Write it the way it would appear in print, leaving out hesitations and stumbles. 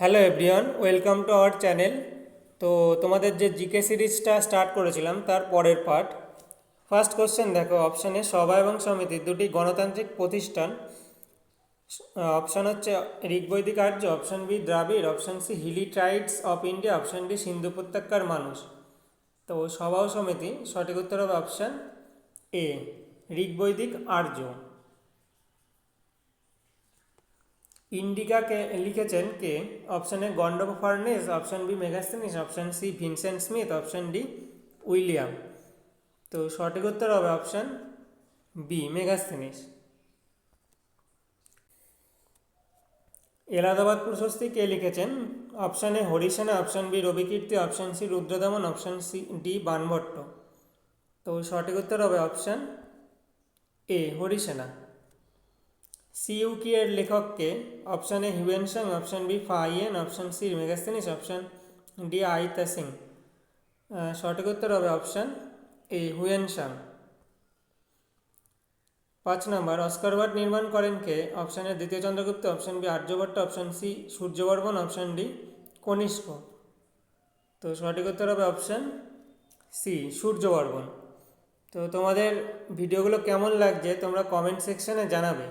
Hello everyone, welcome to our channel. তো তোমাদের যে জিকে সিরিজটা স্টার্ট করেছিলাম তার পরের পার্ট। ফার্স্ট কোশ্চেন দেখো, অপশানে সভা এবং সমিতি দুটি গণতান্ত্রিক প্রতিষ্ঠান। অপশান হচ্ছে ঋগ্বৈদিক আর্য, অপশান বি দ্রাবিড়, option C hilly tribes of India, option D সিন্ধু উপত্যকার মানুষ। তো সভা ও সমিতি সঠিক উত্তর হবে অপশান এ, ঋগ্বৈদিক আর্য। ইন্ডিকাকে লিখেছেন কে? অপশান এ গন্ডব ফার্নেস, option B Megasthenes, option C Vincent Smith, option D William. তো সঠিক উত্তর হবে অপশান বি, মেগাস্থেনিস। এলাহাবাদ প্রশস্তি কে লিখেছেন? Option A Harisena, option B Ravikirti, option C Rudradaman, option C D Banabhatta. তো সঠিক উত্তর হবে অপশান এ, হরিসেনা। সিইউকি এর লেখককে? Option A Hiuen Tsang, option B Fahien, option C Megasthenes, option D I Tsing. সঠিক উত্তর হবে অপশান এ, হুয়েন সাং। 5 নম্বর, অস্কার ওয়ার্ড নির্মাণ করেন কে? অপশান এ দ্বিতীয় Chandragupta, option B Aryabhata, option C Suryavarman, option D Kanishka. তো সঠিক উত্তর হবে অপশান সি, সূর্যবর্মন। তো তোমাদের ভিডিওগুলো কেমন লাগছে তোমরা কমেন্ট সেকশনে জানাবে।